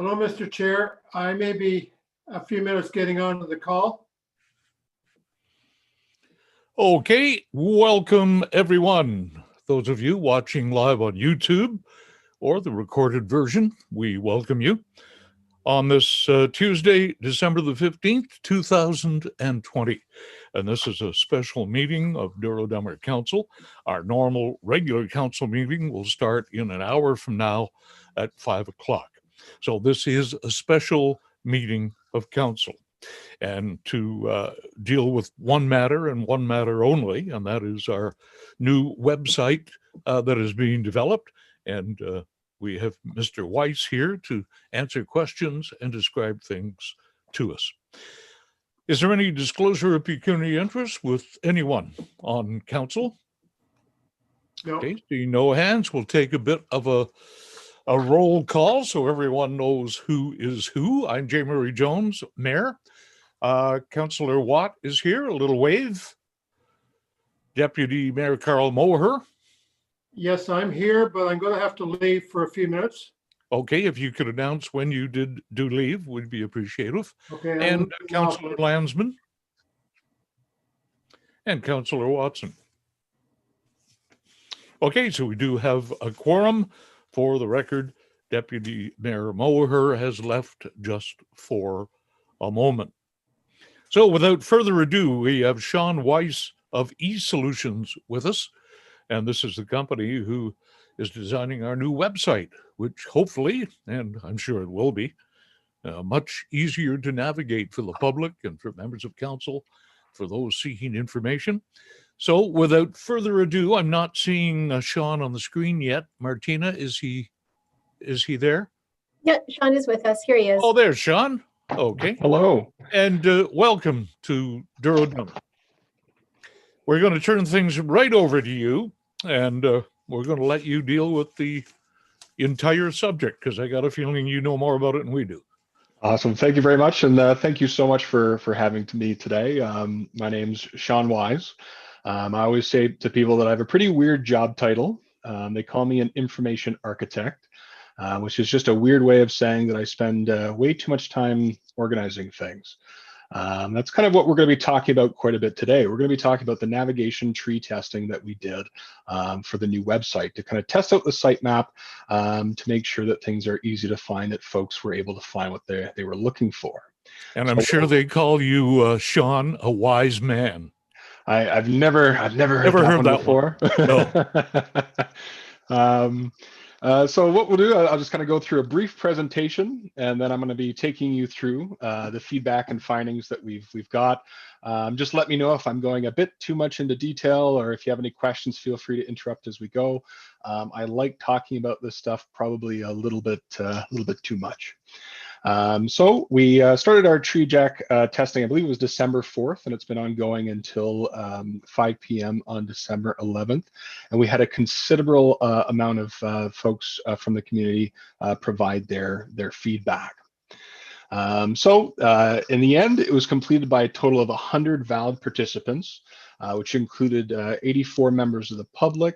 Hello, Mr. Chair. I may be a few minutes getting onto the call. Okay, welcome everyone. Those of you watching live on YouTube or the recorded version, we welcome you on this Tuesday, December the 15th, 2020. And this is a special meeting of Douro-Dummer Council. Our normal regular council meeting will start in an hour from now at 5 o'clock. So this is a special meeting of council. And to deal with one matter and one matter only, and that is our new website that is being developed. And we have Mr. Weiss here to answer questions and describe things to us. Is there any disclosure of pecuniary interest with anyone on council? No. Okay, seeing no hands, we'll take a bit of a roll call so everyone knows who is who. I'm J. Murray Jones, Mayor. Councillor Watt is here, a little wave. Deputy Mayor Carl Moher. Yes, I'm here, but I'm going to have to leave for a few minutes. Okay, if you could announce when you do leave, would be appreciative. Okay. And Councillor Landsman. And Councillor Watson. Okay, so we do have a quorum. For the record, Deputy Mayor Moher has left just for a moment. So without further ado, we have Sean Weiss of eSolutions with us. And this is the company who is designing our new website, which hopefully, and I'm sure it will be, much easier to navigate for the public and for members of council, for those seeking information. So without further ado, I'm not seeing Sean on the screen yet. Martina, is he there? Yeah, Sean is with us. Here he is. Oh, there's Sean. Okay. Hello. And welcome to Douro-Dummer. We're going to turn things right over to you, and we're going to let you deal with the entire subject, because I got a feeling you know more about it than we do. Awesome. Thank you very much. And thank you so much for having me today. My name's Sean Wise. I always say to people that I have a pretty weird job title. They call me an information architect, which is just a weird way of saying that I spend way too much time organizing things. That's kind of what we're going to be talking about quite a bit today. We're going to be talking about the navigation tree testing that we did for the new website to kind of test out the sitemap to make sure that things are easy to find, that folks were able to find what they were looking for. And I'm sure they call you, Sean, a wise man. I've never heard that before. No. So what we'll do, I'll just kind of go through a brief presentation, and then I'm going to be taking you through the feedback and findings that we've got. Just let me know if I'm going a bit too much into detail, or if you have any questions, feel free to interrupt as we go. I like talking about this stuff probably a little bit too much. So we started our tree jack testing, I believe it was December 4th, and it's been ongoing until 5 p.m. on December 11th. And we had a considerable amount of folks from the community provide their feedback. So in the end, it was completed by a total of 100 valid participants, which included 84 members of the public,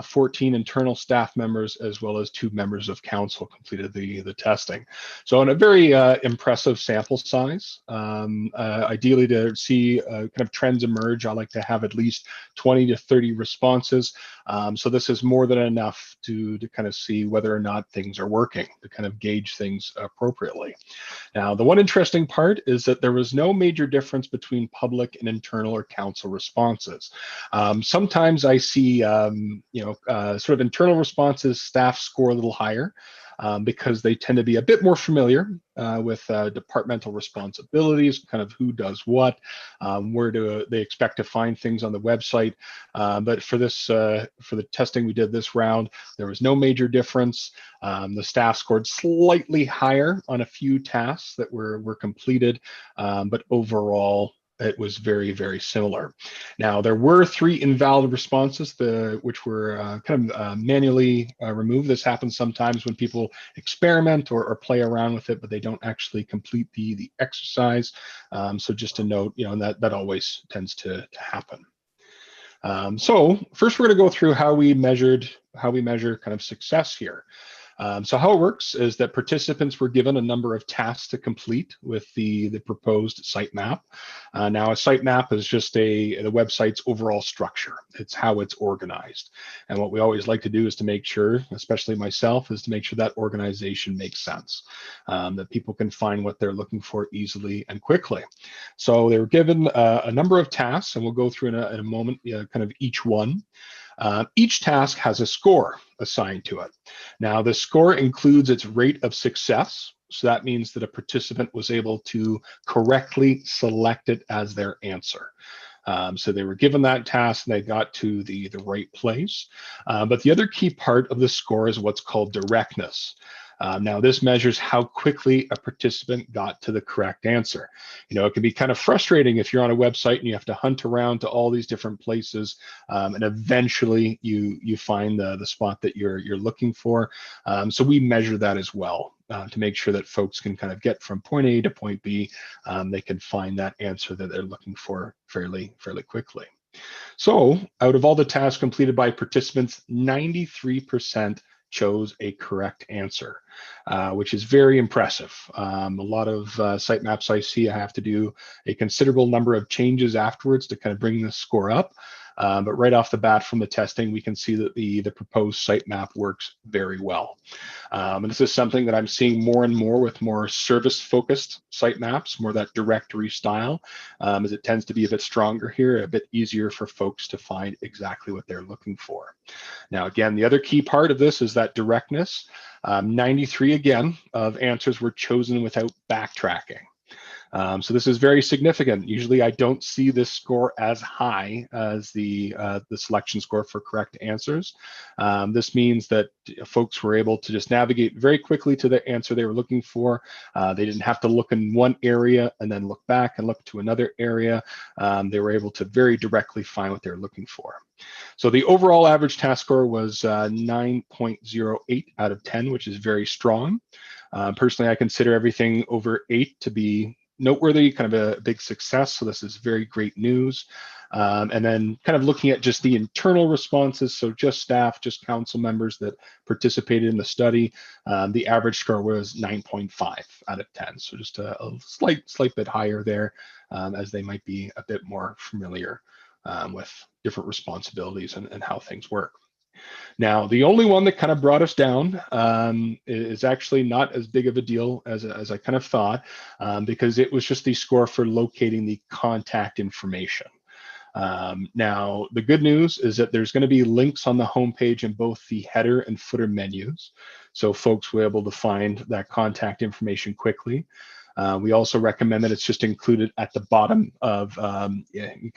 14 internal staff members, as well as 2 members of council completed the testing. So in a very impressive sample size. Ideally, to see kind of trends emerge, I like to have at least 20 to 30 responses. So this is more than enough to kind of see whether or not things are working, to kind of gauge things appropriately. Now, the one interesting part is that there was no major difference between public and internal or council responses. Sometimes I see sort of internal responses, staff score a little higher because they tend to be a bit more familiar with departmental responsibilities, kind of who does what, where do they expect to find things on the website. But for this, for the testing we did this round, there was no major difference. The staff scored slightly higher on a few tasks that were completed, but overall, it was very, very similar. Now, there were 3 invalid responses, which were kind of manually removed. This happens sometimes when people experiment or play around with it, but they don't actually complete the exercise. So just a note, that always tends to happen. So first, we're going to go through how we measure kind of success here. So how it works is that participants were given a number of tasks to complete with the proposed sitemap. Now a sitemap is just the website's overall structure. It's how it's organized. And what we always like to do is to make sure, especially myself, is to make sure that organization makes sense, that people can find what they're looking for easily and quickly. So they were given a number of tasks, and we'll go through in a moment kind of each one. Each task has a score assigned to it. Now, the score includes its rate of success. So that means that a participant was able to correctly select it as their answer. So they were given that task and they got to the right place. But the other key part of the score is what's called directness. Now, this measures how quickly a participant got to the correct answer. It can be kind of frustrating if you're on a website and you have to hunt around to all these different places, and eventually you find the spot that you're looking for. So we measure that as well to make sure that folks can kind of get from point A to point B. They can find that answer that they're looking for fairly quickly. So out of all the tasks completed by participants, 93% chose a correct answer, which is very impressive. A lot of sitemaps I see, I have to do a considerable number of changes afterwards to kind of bring the score up. But right off the bat from the testing, we can see that the proposed sitemap works very well. And this is something that I'm seeing more and more with more service-focused sitemaps, more that directory style, as it tends to be a bit stronger here, a bit easier for folks to find exactly what they're looking for. Now, again, the other key part of this is that directness. 93 again of answers were chosen without backtracking. So this is very significant. Usually I don't see this score as high as the selection score for correct answers. This means that folks were able to just navigate very quickly to the answer they were looking for. They didn't have to look in one area and then look back and look to another area. They were able to very directly find what they're looking for. So the overall average task score was 9.08 out of 10, which is very strong. Personally, I consider everything over 8 to be noteworthy, kind of a big success. So this is very great news. And then kind of looking at just the internal responses, so just staff, just council members that participated in the study, the average score was 9.5 out of 10. So just a slight bit higher there, as they might be a bit more familiar with different responsibilities and how things work. Now, the only one that kind of brought us down is actually not as big of a deal as I kind of thought, because it was just the score for locating the contact information. Now, the good news is that there's going to be links on the homepage in both the header and footer menus, so folks will be able to find that contact information quickly. We also recommend that it's just included at the bottom of kind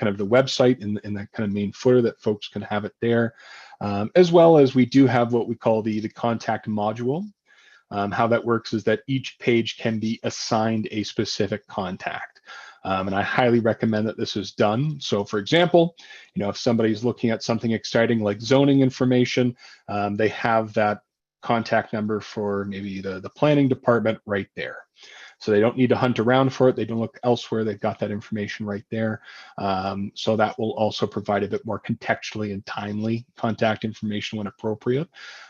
of the website in that kind of main footer, that folks can have it there, as well as we do have what we call the contact module. How that works is that each page can be assigned a specific contact. And I highly recommend that this is done. So for example, if somebody's looking at something exciting like zoning information, they have that contact number for maybe the planning department right there. So they don't need to hunt around for it. They don't look elsewhere. They've got that information right there. So that will also provide a bit more contextually and timely contact information when appropriate.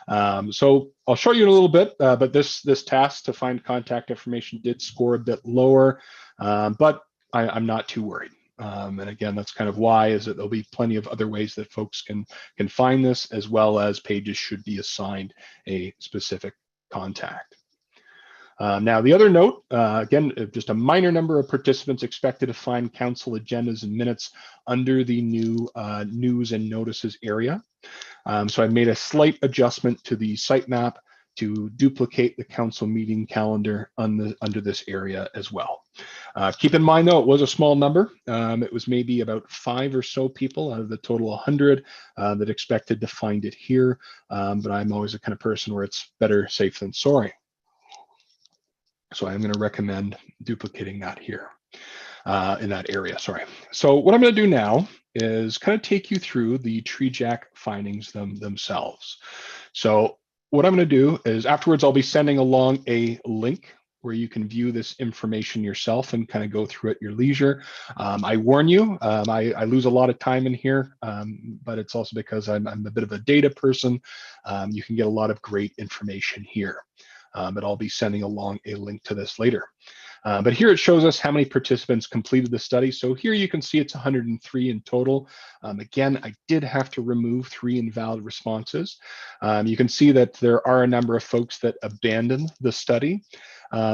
So I'll show you in a little bit, but this task to find contact information did score a bit lower, but I'm not too worried. And again, that's kind of why, is that there'll be plenty of other ways that folks can find this, as well as pages should be assigned a specific contact. Now, the other note, again, just a minor number of participants expected to find council agendas and minutes under the new news and notices area. So I made a slight adjustment to the sitemap to duplicate the council meeting calendar under this area as well. Keep in mind, though, it was a small number. It was maybe about 5 or so people out of the total 100 that expected to find it here. But I'm always the kind of person where it's better safe than sorry. So I'm going to recommend duplicating that here in that area, sorry. So what I'm going to do now is kind of take you through the TreeJack findings themselves. So what I'm going to do is afterwards, I'll be sending along a link where you can view this information yourself and kind of go through at your leisure. I warn you, I lose a lot of time in here, but it's also because I'm a bit of a data person. You can get a lot of great information here. But I'll be sending along a link to this later. But here it shows us how many participants completed the study. So here you can see it's 103 in total. Again, I did have to remove 3 invalid responses. You can see that there are a number of folks that abandoned the study.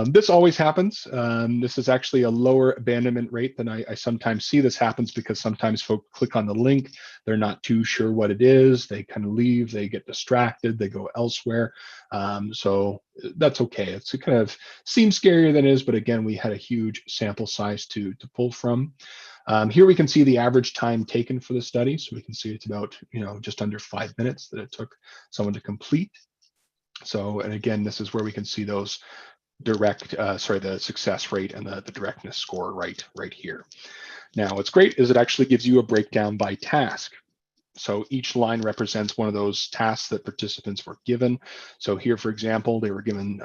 This always happens. This is actually a lower abandonment rate than I sometimes see. This happens because sometimes folks click on the link, they're not too sure what it is, they kind of leave, they get distracted, they go elsewhere. So that's okay. It kind of seems scarier than it is, but again, we had a huge sample size to pull from. Here we can see the average time taken for the study. So we can see it's about, just under 5 minutes that it took someone to complete. So, and again, this is where we can see those the success rate and the directness score right here. Now, what's great is it actually gives you a breakdown by task. So each line represents one of those tasks that participants were given. So here, for example, they were given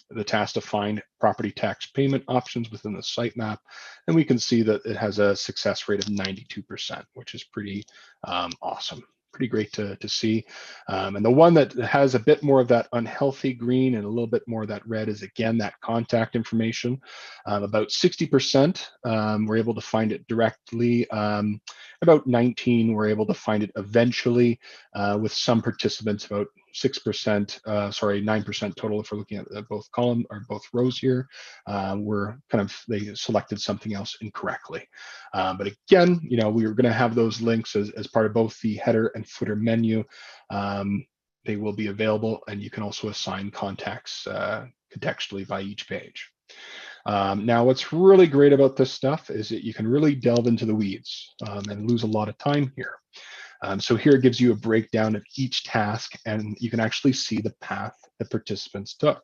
the task to find property tax payment options within the sitemap. And we can see that it has a success rate of 92%, which is pretty awesome. Pretty great to see. And the one that has a bit more of that unhealthy green and a little bit more of that red is, again, that contact information. About 60% were able to find it directly. About 19 were able to find it eventually, with some participants, about 9% total, if we're looking at both column or both rows here, they selected something else incorrectly. But again, we were going to have those links as part of both the header and footer menu. They will be available, and you can also assign contacts contextually by each page. Now, what's really great about this stuff is that you can really delve into the weeds and lose a lot of time here. So here it gives you a breakdown of each task, and you can actually see the path that participants took.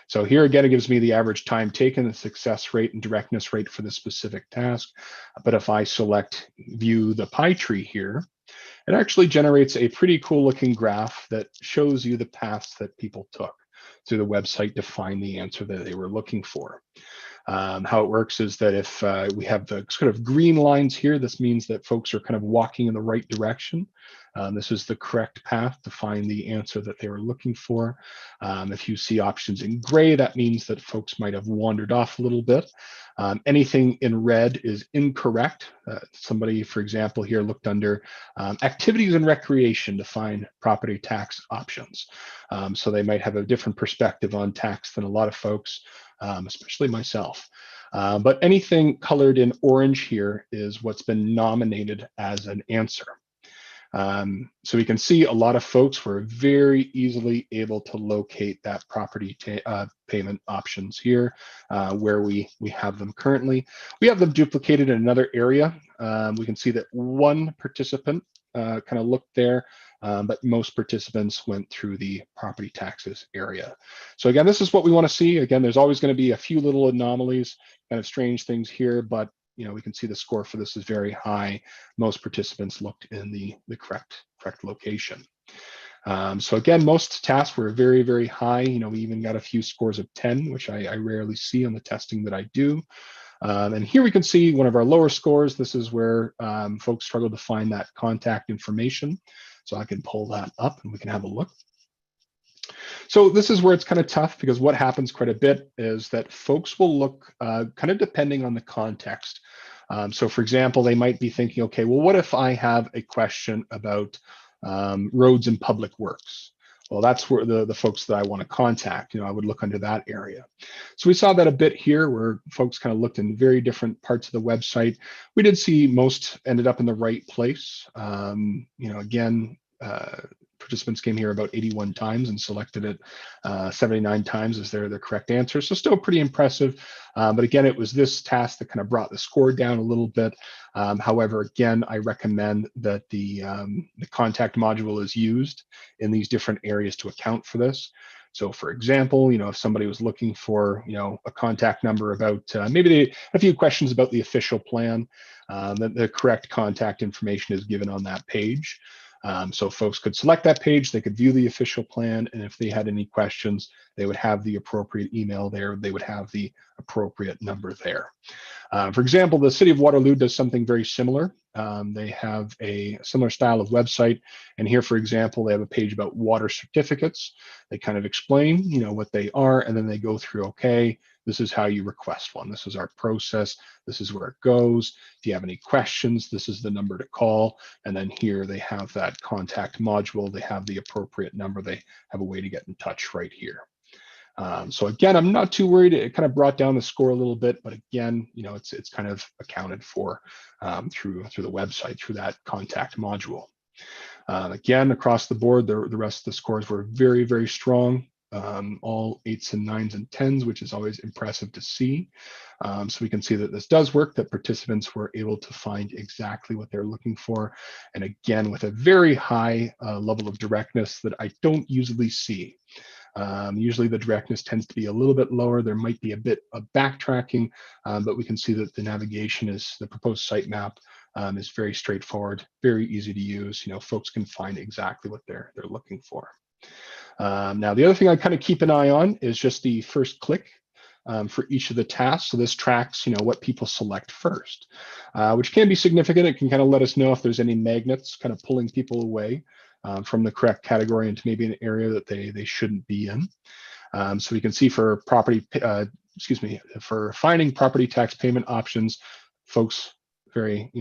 So here again, it gives me the average time taken, the success rate and directness rate for the specific task. But if I select view the pie tree here, it actually generates a pretty cool looking graph that shows you the paths that people took through the website to find the answer that they were looking for. How it works is that if we have the sort of green lines here, this means that folks are kind of walking in the right direction. This is the correct path to find the answer that they were looking for. If you see options in gray, that means that folks might have wandered off a little bit. Anything in red is incorrect. Somebody, for example, here looked under activities and recreation to find property tax options. So they might have a different perspective on tax than a lot of folks, especially myself. But anything colored in orange here is what's been nominated as an answer. So we can see a lot of folks were very easily able to locate that property payment options here, where we have them currently. We have them duplicated in another area. We can see that one participant kind of looked there, but most participants went through the property taxes area. So again, this is what we want to see. Again, there's always going to be a few little anomalies, kind of strange things here, but we can see the score for this is very high. Most participants looked in the correct location. So again, most tasks were very, very high. We even got a few scores of 10, which I rarely see on the testing that I do. And here we can see one of our lower scores. This is where folks struggle to find that contact information. So I can pull that up and we can have a look. So this is where it's kind of tough, because what happens quite a bit is that folks will look kind of depending on the context. So for example, they might be thinking, okay, well, what if I have a question about roads and public works? Well, that's where the folks that I want to contact, I would look under that area. So we saw that a bit here, where folks kind of looked in very different parts of the website. We did see most ended up in the right place. Again, participants came here about 81 times and selected it 79 times as their correct answer. So still pretty impressive. But again, it was this task that kind of brought the score down a little bit. However, again, I recommend that the contact module is used in these different areas to account for this. So for example, if somebody was looking for, a contact number about maybe a few questions about the official plan, then the correct contact information is given on that page. So folks could select that page, they could view the official plan, and if they had any questions, they would have the appropriate email there, they would have the appropriate number there. For example, the City of Waterloo does something very similar. They have a similar style of website, and here, for example, they have a page about water certificates. They kind of explain, what they are, and then they go through, okay, this is how you request one. This is our process. This is where it goes. If you have any questions, this is the number to call. And then here they have that contact module. They have the appropriate number. They have a way to get in touch right here. So again, I'm not too worried. It kind of brought down the score a little bit, but again, it's kind of accounted for through the website, through that contact module. Again, across the board, the rest of the scores were very, very strong. All 8s and 9s and 10s, which is always impressive to see. So we can see that this does work, that participants were able to find exactly what they're looking for. And again, with a very high level of directness that I don't usually see. Usually the directness tends to be a little bit lower. There might be a bit of backtracking, but we can see that the navigation is, the proposed sitemap is very straightforward, very easy to use. Folks can find exactly what they're looking for. Now, the other thing I kind of keep an eye on is just the first click for each of the tasks. So this tracks, what people select first, which can be significant. It can kind of let us know if there's any magnets kind of pulling people away from the correct category into maybe an area that they shouldn't be in. So we can see for for finding property tax payment options, folks very,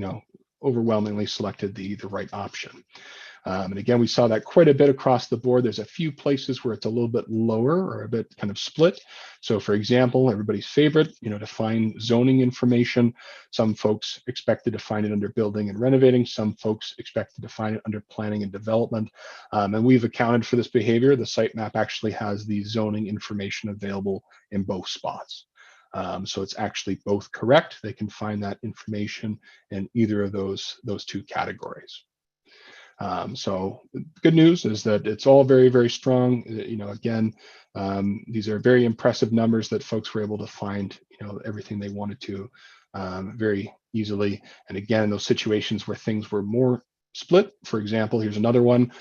overwhelmingly selected the right option. And again, we saw that quite a bit across the board. There's a few places where it's a little bit lower or a bit kind of split. So for example, everybody's favorite, to find zoning information. Some folks expected to find it under building and renovating. Some folks expected to find it under planning and development. And we've accounted for this behavior. The sitemap actually has the zoning information available in both spots. So it's actually both correct. They can find that information in either of those two categories. So good news is that it's all very, very strong. Again, these are very impressive numbers that folks were able to find, everything they wanted to very easily. And again, in those situations where things were more split, for example, here's another one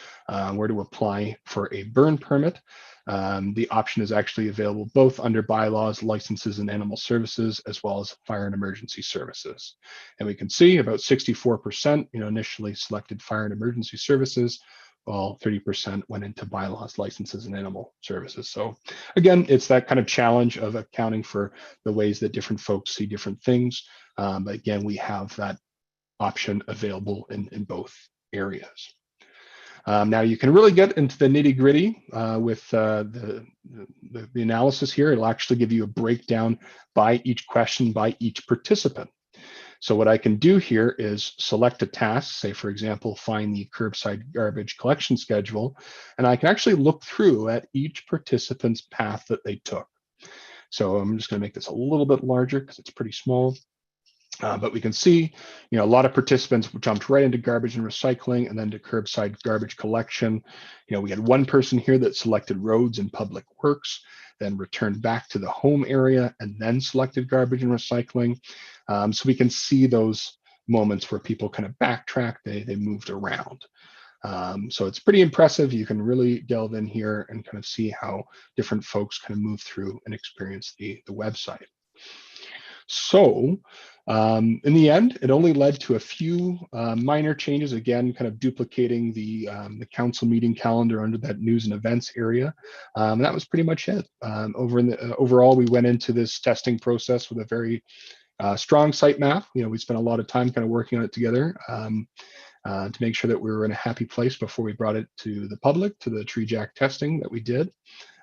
where to apply for a burn permit. The option is actually available both under bylaws, licenses, and animal services, as well as fire and emergency services. And we can see about 64%, initially selected fire and emergency services, while 30% went into bylaws, licenses, and animal services. So again, it's that kind of challenge of accounting for the ways that different folks see different things. But again, we have that option available in both areas. Now you can really get into the nitty-gritty with the analysis here. It'll actually give you a breakdown by each question, by each participant. So what I can do here is select a task, say for example, find the curbside garbage collection schedule, and I can actually look through at each participant's path that they took. So I'm just going to make this a little bit larger because it's pretty small. But we can see, a lot of participants jumped right into garbage and recycling and then to curbside garbage collection. We had one person here that selected roads and public works, then returned back to the home area and then selected garbage and recycling. So we can see those moments where people kind of backtracked, they moved around. So it's pretty impressive. You can really delve in here and kind of see how different folks kind of move through and experience the website. So in the end, it only led to a few minor changes, again, kind of duplicating the council meeting calendar under that news and events area. And that was pretty much it. Overall, we went into this testing process with a very strong sitemap. We spent a lot of time kind of working on it together to make sure that we were in a happy place before we brought it to the public, to the TreeJack testing that we did.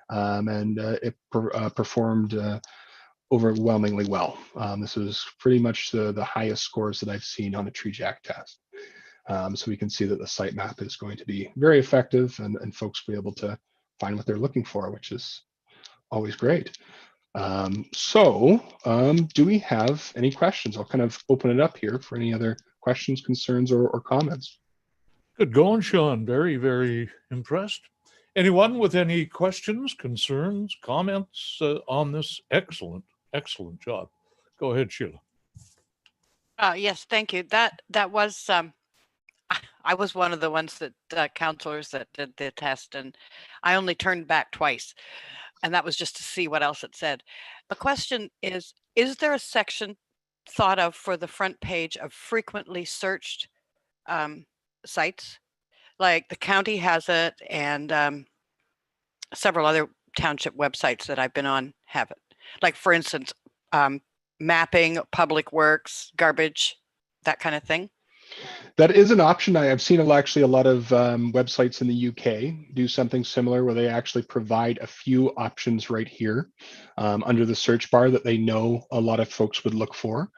And it performed overwhelmingly well. This was pretty much the highest scores that I've seen on a TreeJack test. So we can see that the sitemap is going to be very effective and folks will be able to find what they're looking for, which is always great. Do we have any questions? I'll kind of open it up here for any other questions, concerns, or comments. Good going, Sean. Very, very impressed. Anyone with any questions, concerns, comments on this excellent job? Go ahead, Sheila. Yes, thank you. That was I was one of the ones that counselors that did the test, and I only turned back twice, and that was just to see what else it said. The question is there a section thought of for the front page of frequently searched sites? Like the county has it, and several other township websites that I've been on have it. Like, for instance, mapping, public works, garbage, that kind of thing. That is an option. I've seen actually a lot of websites in the UK do something similar where they actually provide a few options right here under the search bar that they know a lot of folks would look for.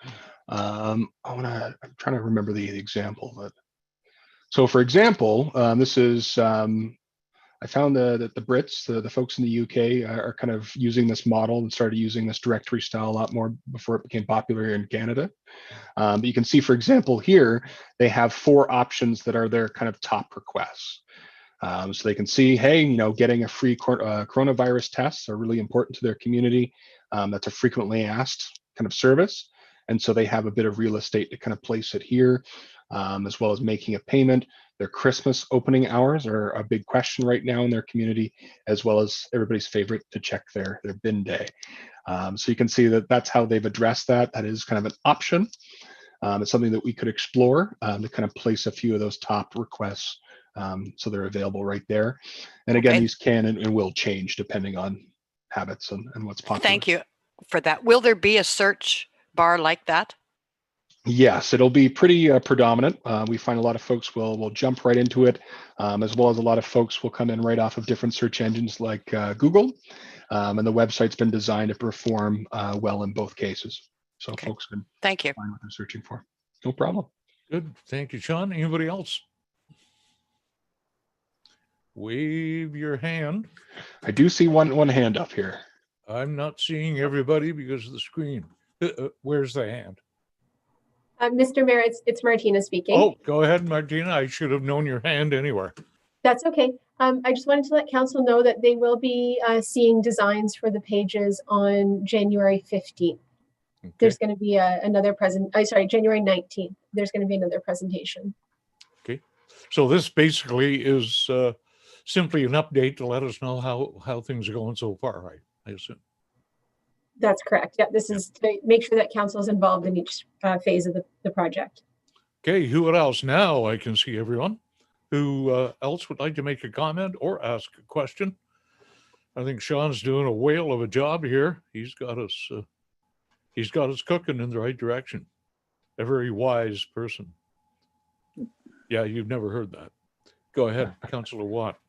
I'm trying to remember the example. But so, for example, this is I found that the Brits, the folks in the UK, are kind of using this model and started using this directory style a lot more before it became popular here in Canada. But you can see, for example, here, they have 4 options that are their kind of top requests. So they can see, hey, getting a free coronavirus tests are really important to their community. That's a frequently asked kind of service. And so they have a bit of real estate to kind of place it here, as well as making a payment. Their Christmas opening hours are a big question right now in their community, as well as everybody's favorite to check their bin day. So you can see that that's how they've addressed that. That is kind of an option. It's something that we could explore to kind of place a few of those top requests so they're available right there. And again, Okay. these can and will change depending on habits and what's popular. Thank you for that. Will there be a search bar like that? Yes, it'll be pretty predominant. We find a lot of folks will jump right into it, as well as a lot of folks will come in right off of different search engines like Google. And the website's been designed to perform well in both cases. So Okay. folks can Thank you. find what they're searching for. No problem. Good. Thank you, Sean. Anybody else? Wave your hand. I do see one hand up here. I'm not seeing everybody because of the screen. Where's the hand? Mr. Mayor, it's Martina speaking. Oh, go ahead, Martina. I should have known your hand anywhere. That's okay. I just wanted to let council know that they will be seeing designs for the pages on January 15th. Okay. There's going to be January 19th. There's going to be another presentation. Okay. So this basically is simply an update to let us know how things are going so far, I assume. That's correct. Yeah, this is to make sure that council is involved in each phase of the project. Okay, who else? Now I can see everyone. Who else would like to make a comment or ask a question? I think Sean's doing a whale of a job here. He's got us cooking in the right direction. A very wise person. Yeah, you've never heard that. Go ahead, Councillor Watt.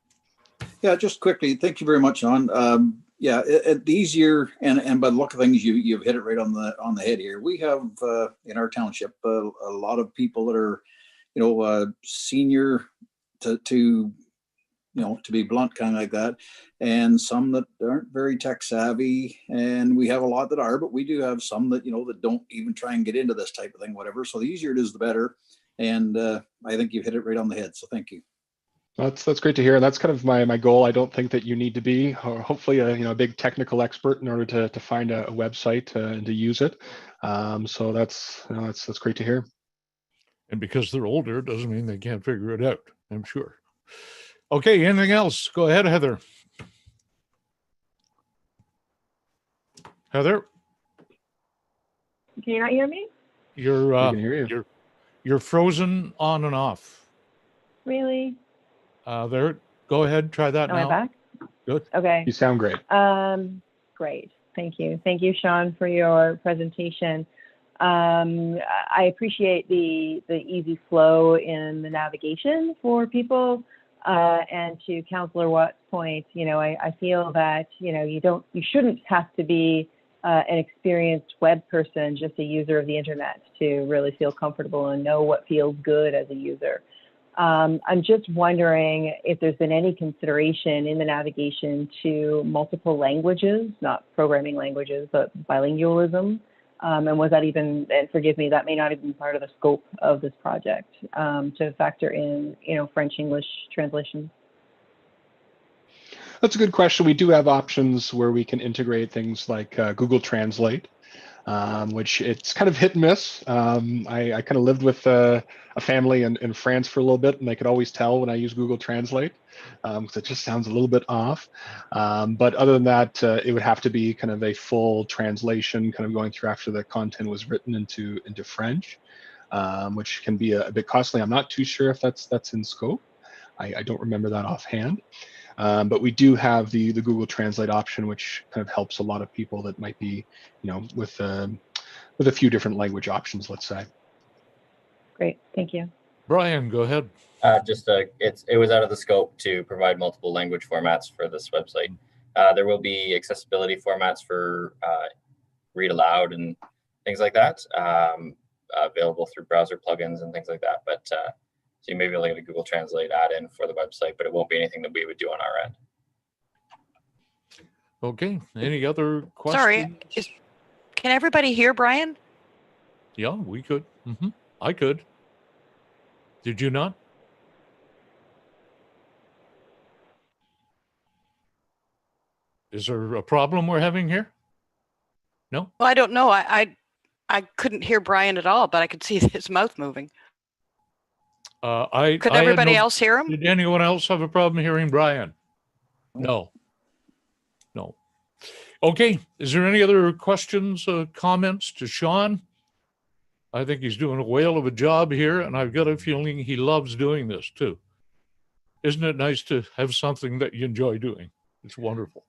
Yeah, just quickly, thank you very much, Sean. Yeah, easier and by the look of things, you've hit it right on the head here. We have in our township a lot of people that are, senior to be blunt, kind of like that, and some that aren't very tech savvy, and we have a lot that are, but we do have some that that don't even try and get into this type of thing, whatever. So the easier it is, the better. And I think you've hit it right on the head. So thank you. That's great to hear. That's kind of my goal. I don't think that you need to be hopefully a big technical expert in order to find a website and to use it. So that's great to hear. And because they're older doesn't mean they can't figure it out, I'm sure. Okay, anything else? Go ahead, Heather. Heather? Can you not hear me? We can hear you. You're frozen on and off. Really? There. Go ahead. Try that now. Am I back? Good. Okay. You sound great. Great. Thank you. Thank you, Sean, for your presentation. I appreciate the easy flow in the navigation for people. And to Councillor Watt's point, I feel that you shouldn't have to be an experienced web person, just a user of the internet, to really feel comfortable and know what feels good as a user. I'm just wondering if there's been any consideration in the navigation to multiple languages, not programming languages, but bilingualism. And was that even, and forgive me, that may not have been part of the scope of this project, to factor in, French-English translation? That's a good question. We do have options where we can integrate things like Google Translate. which it's kind of hit and miss. I kind of lived with a family in France for a little bit, and they could always tell when I use Google Translate, because it just sounds a little bit off. But other than that, it would have to be kind of a full translation, kind of going through after the content was written into French, which can be a bit costly. I'm not too sure if that's in scope. I don't remember that offhand. But we do have the Google Translate option, which kind of helps a lot of people that might be, with a few different language options, let's say. Great, thank you. Brian, go ahead. It was out of the scope to provide multiple language formats for this website. There will be accessibility formats for read aloud and things like that, available through browser plugins and things like that. But so you may be able to get a Google Translate add-in for the website, but it won't be anything that we would do on our end. Okay. Any other questions? Sorry, can everybody hear Brian? Yeah, we could. I could. Did you not? Is there a problem we're having here? No? Well, I don't know. I couldn't hear Brian at all, but I could see his mouth moving. Could everybody else hear him? Did anyone else have a problem hearing Brian? No. Okay. Is there any other questions, comments to Sean? I think he's doing a whale of a job here, and I've got a feeling he loves doing this too. Isn't it nice to have something that you enjoy doing? It's wonderful.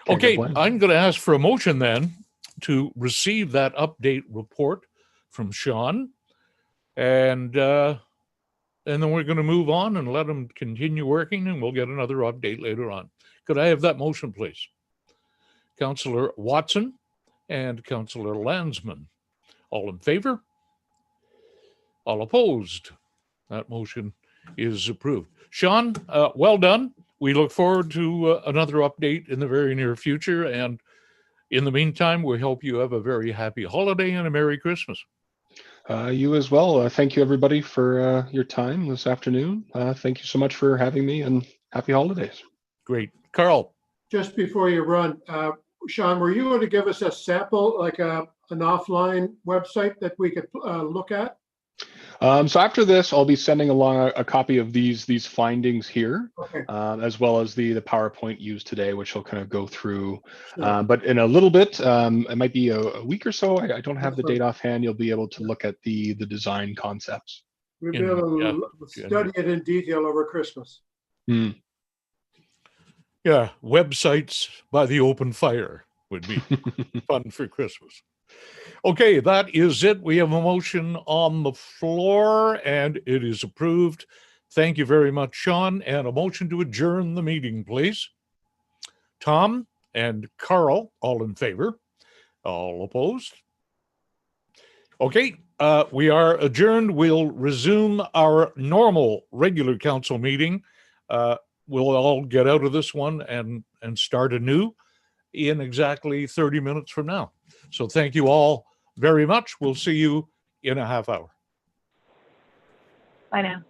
Okay, I'm going to ask for a motion then to receive that update report from Sean, and then we're going to move on and let him continue working, and we'll get another update later on. Could I have that motion, please? Councillor Watson and Councillor Landsman. All in favor? All opposed? That motion is approved. Sean, well done. We look forward to another update in the very near future. And in the meantime, we hope you have a very happy holiday and a Merry Christmas. You as well. Thank you, everybody, for your time this afternoon. Thank you so much for having me, and happy holidays. Great. Carl. Just before you run, Sean, were you going to give us a sample, like an offline website that we could look at? So after this, I'll be sending along a copy of these findings here, Okay. as well as the PowerPoint used today, which will kind of go through. Sure. But in a little bit, it might be a week or so. I don't have the date offhand. You'll be able to look at the design concepts. We'll be able to study it in detail over Christmas. Yeah, websites by the open fire would be fun for Christmas. Okay, that is it. We have a motion on the floor, and it is approved. Thank you very much, Sean. And a motion to adjourn the meeting, please. Tom and Carl, all in favor? All opposed? Okay, we are adjourned. We'll resume our normal regular council meeting. We'll all get out of this one and start anew in exactly 30 minutes from now. So thank you all very much. We'll see you in a half hour. Bye now.